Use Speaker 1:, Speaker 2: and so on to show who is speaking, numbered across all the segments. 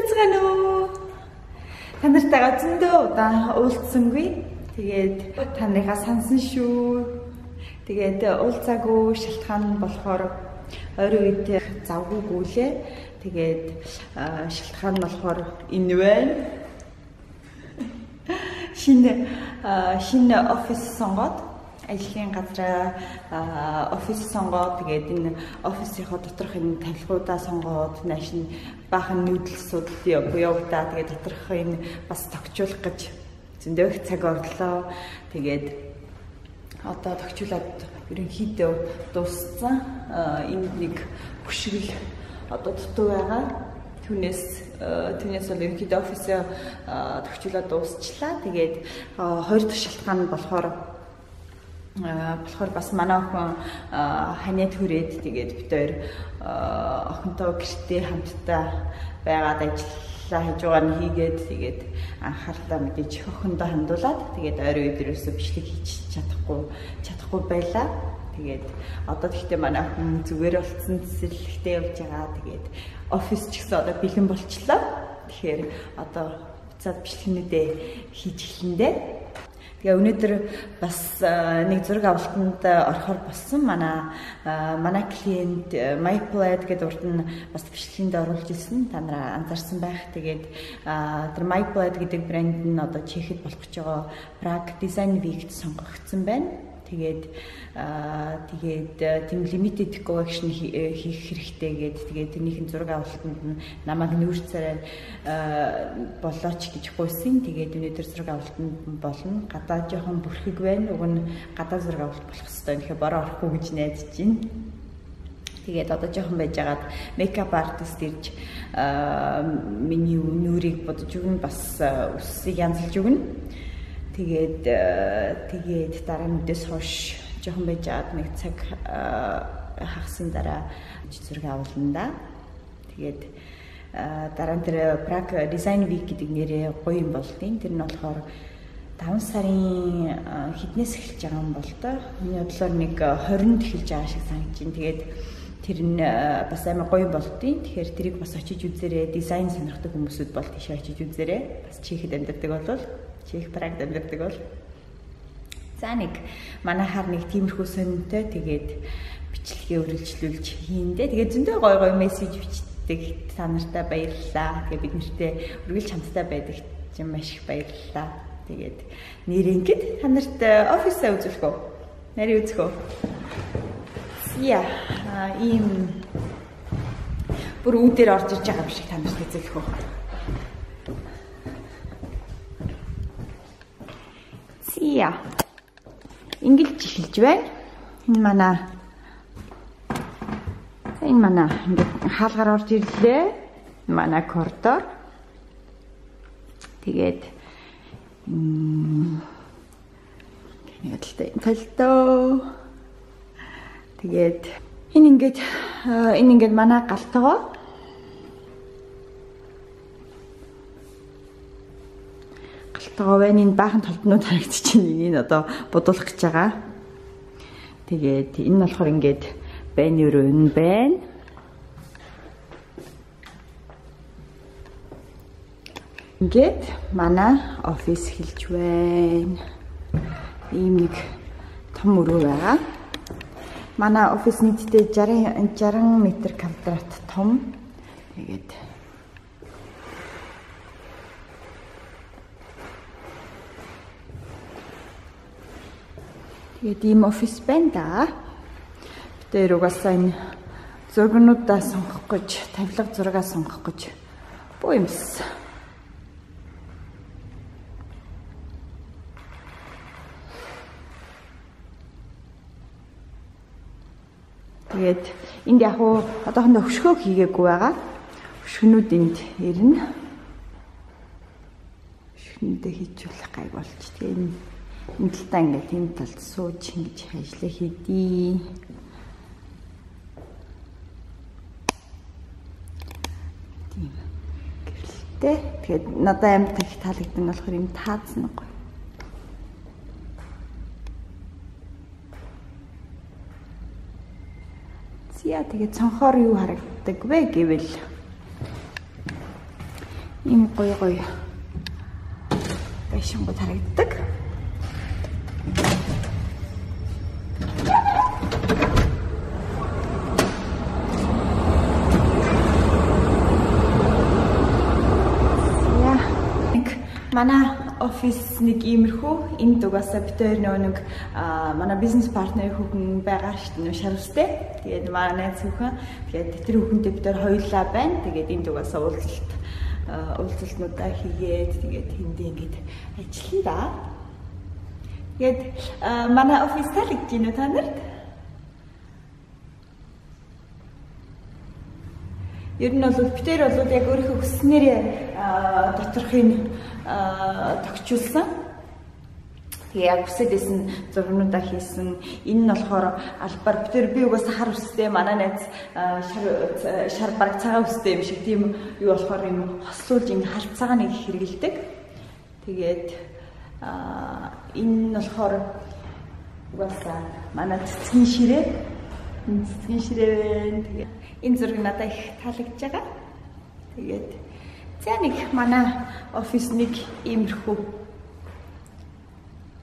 Speaker 1: Байцгаана уу? Та нартайгаа зөндөө удаа уулзсангүй. Тэгээд таныхаа сансан шүү. Тэгээд уулзаагүй шалтгаан нь болохоор ойрын үед завгүй гүйлээ. Тэгээд шалтгаан нь болохоор энэ байна. Шинэ офис сонгоод ажлын газраа офис сонгоод тэгээд энэ офисийнхоо доторх энэ тавилгуудаа сонгоод нааш нь баахан нүүдэлсүүд явагдаа тэгээд доторх энэ бас тогтчуулах гэж зөндөө их цаг орлоо. Тэгээд одоо тогтчуулаад ерөнхийдөө дууссан. Энд нэг хөшгөл одоо дутуу байгаа. Түүнээс бол ерөнхийдөө офисоо тогтчуулаад дуусчлаа. Тэгээд хоёр дахь шалтгаан нь болохоор бас манай охин ханиад хүрээд тэгээд бид хоёр охинтой гэртээ хамтдаа байгаад ажиллаа хийж байгаа нь хийгээд тэгээд анхаарлаа мэдээж охиндоо хандуулаад тэгээд ойрын үед ерөөсөө бичлэг хийж чадахгүй байлаа. Тэгээд одоо тэгтээ манай охин зүгээр болсон цэцэрлэгтээ явж байгаа. Тэгээд офис ч гэсэн одоо бэлэн болчлоо. Тэгэхээр одоо буцаад бичлэгнүүдээ хийж эхлэндээ. Тэгээ өнөөдөр бас нэг зураг авалтанд орохоор болсон. Манай клиент MyPlaid гэдэг урд нь бас бичлэгэнд оруулж ирсэн. Та нараа анзаарсан байх. Тэгээд тэр MyPlaid гэдэг брэнд нь одоо Чехэд болох гэж байгаа Prague Design Week-д сонгогдсон байна. Тэгээд тийм limited collection хийх хэрэгтэй гэдэг. Тэгээд тэрнийхэн зураг авалтанд нь намайг нүүрцээрээ болооч гэж гуйсан. Тэгээд өнөөдөр зураг авалтанд болно. Гадаа жоохон бүрхэг байна. Уг нь гадаа зураг авалт болох хэрэгтэй. Тэгэхээр бороо орохгүй гэж найдаж байна. Тэгээд одоо жоохон байжгаад makeup artist ирж миний нүрийг бодож өгнө, бас үсийг янзлж өгнө. Тэгээд дараа нүдээс хойш жоохон байжгаад нэг цаг хагасны дараа зураг авална да. Тэгээд дараа нь тэр Prague Design Week гэдэг нэрээ гоё юм болтын. Тэр нь болохоор 5 сарын хэднээс эхэлж байгаа юм бол тоо. Миний бодлоор нэг 20-нд эхэлж байгаа шиг санагдаж байна. Тэгээд тэр нь бас амар гоё болтын. Тэгэхээр тэрийг бас очиж үзээрэй. Дизайн сонирхдаг хүмүүсүүд бол тийш очиж үзээрэй. Бас Чехэд амьдардаг болвол Чех Прагд амьдардаг бол. За нэг манайхаар нэг тиймэрхүү сонинтой тэгээд бичлэгээ үргэлжлүүлж хийндээ. Тэгээд зөндөө гоё гоё мессеж бичдэг. Та нартай баярлалаа. Тэгээд бид нартэй үргэлж хамтдаа байдаг чинь маш их баярлалаа. Тэгээд нэр ингээд та нарт офисаа үзүүлэх үү? Нарийн үзэх үү? Яа, ийм бүр үүдээр орж иж байгаа юм шиг та нарт үзүүлэх үү? Яа. Ингэлж эхэлж байна. Энэ манай ингээд хаалгаар орж ирлээ. Манай коридор. Тэгээд талдоо. Тэгээд энэ ингээд манай галтгоо. Энэ баахан толтнууд харагдчихэв. Энэ одоо бодуулах гэж байгаа. Тэгээд энэ болохоор ингээд байна өрөө энэ байна. Ингээд манай офис хэлж байна. Ийм нэг том өрөө байгаа. Манай офис нийтдээ 60 м квадрат том. Тэгээд ийм офис байна да. Тэр угаасаа энэ зургнуудаа сонгох гэж, тавилга зургаа сонгох гэж боо юмс. Тэгээд энд яг уу одоохондоо хөшгөө хийгээгүй байгаа. Хөшгөнүүд энд ирнэ. Хөшгөнүүдээ хийжүүлэх гайг болж. Тэгээд энэ талдаа ингээд энэ талд сууж ингэж ажиллаа хийдий. Тийм. Гэрлэлтэй. Тэгээд надад амар их таалагдсан болохоор юм таацсан гоё. Зя тэгээд цонхоор юу харагддаг вэ гэвэл Ийм гоё байшингууд харагддаг. Манай офис нэг иймэрхүү энд угаасаа бид хоёр нэг манай бизнес партнер хүүхэн байгаа шүү дээ шарвстэй. Тэгээд манай найз хүүхэн тэгээд тэр хүүхэнтэй бид хоёр хоёулаа байна. Тэгээд энд угаасаа уулзалтнуудаа хийгээд тэгээд тэндээ ингэж ажиллана да. Тэгээд манай офис талж гинэ та нарт. Ер нь бол бид хоёр бол яг өөрийнхөө хүснээрээ доторхын тогтчулсан. Тэгээ яг хүсэдээс нь зургнуудаа хийсэн. Энэ нь болохоор албаар би угаасаа хар үстэй манай найз шар бараг цагаан үстэй юм шиг тийм юу болохоор юм хослуулж ингэ харцаагаа нэг хэрэгэлдэг. Тэгээд энэ нь болохоор угаасаа манай цэцгийн ширээ. Цэцгийн ширээ байна. Тэгээд энэ зураг надад их таалагдж байгаа. Тэгээд за нэг манай офис нэг иймэрхүү.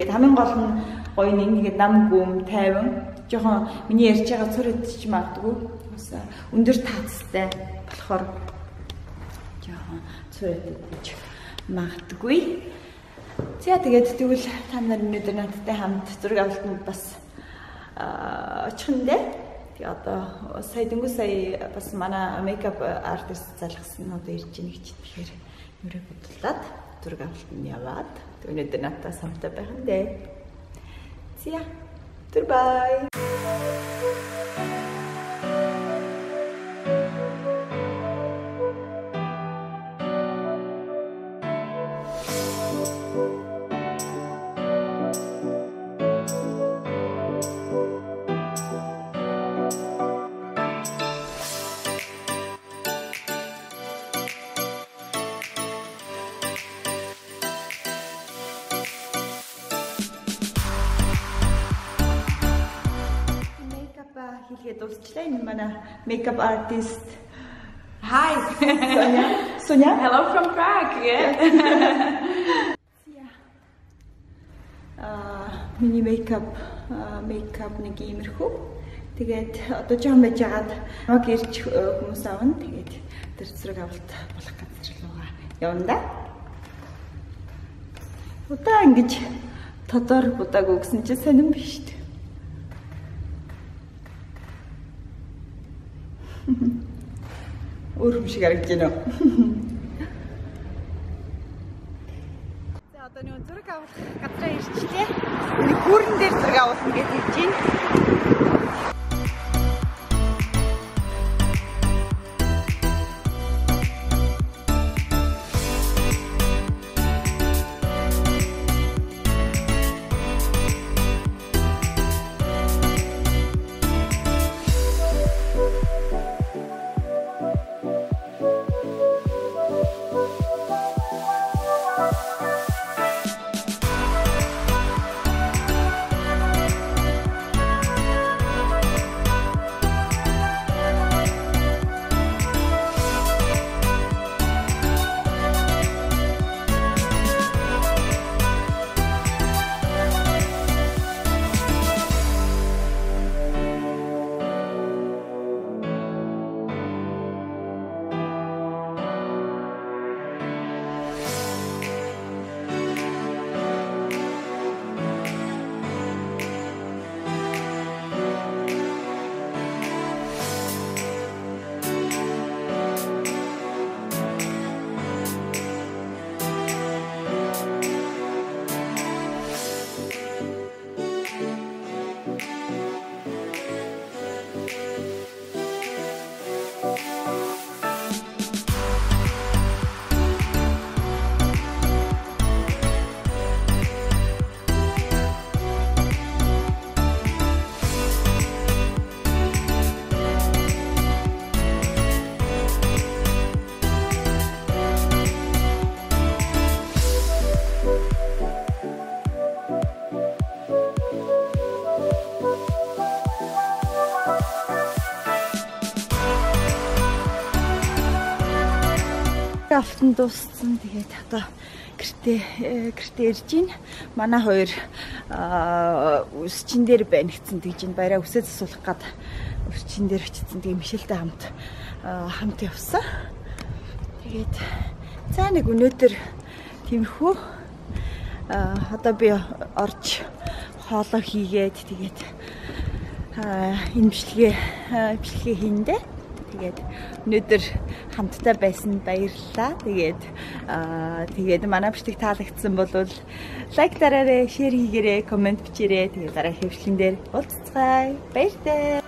Speaker 1: Хамгийн гол нь гоё нэг нам гүм тайван жоохон миний ярьж байгаа цөр идэж магадгүй. Бас өндөр таацтай болохоор жоохон цөр идэж магадгүй. За тэгээд тэгвэл та нар өнөөдөр надтай хамт зураг авалтанд бас очихндээ. Одоо сая бас манай мейкап артист залгасан одоо ирж ийн гэж тэгэхээр нүрээ бодлоод зураг авалтанд яваад өнөөдөр надтай самтай байх нь дээ. За бай. Хийлгээд дуусчлаа. Энэ манай makeup artist. Hi. Sonia. Hello from Prague. Миний makeup нэг иймэрхүү. Тэгээд одоо жоохон байж агаад яг ирж хүмүүс авна. Тэгээд тэр зэрэг авалт болох газар руугаа явна да. Удаа ингэж тодор будаагүй гэсэн чинь сонирн биш үү? Өөр юм шиг харагдаж байна уу? За одоо нэг зураг авах газраа ирчихлээ. Нэг хүүрэн дээр зураг авуулна гэж хэлж байна. Алтан дууссан. Тэгээд одоо гэртээ ирж байна. Манай хоёр үсчин дээр байна гэсэн тэгж энэ баяраа үсээ засуулах гад үсчин дээр очсон. Тэгээд Мишелтэй хамт явсан. Тэгээд цаа нэг өнөөдөр тиймэрхүү одоо би орж хоолоо хийгээд тэгээд энэ бичлэгээ хийндэ. Тэгээд өнөөдөр хамтдаа байсан баярлалаа. Тэгээд манай бичлэг таалагдсан бол лайк дараарай, шеэр хийгээрэй, комент бичээрэй. Тэгээд дараагийн хэвшлэн дээр уулзцгаая. Баяртай.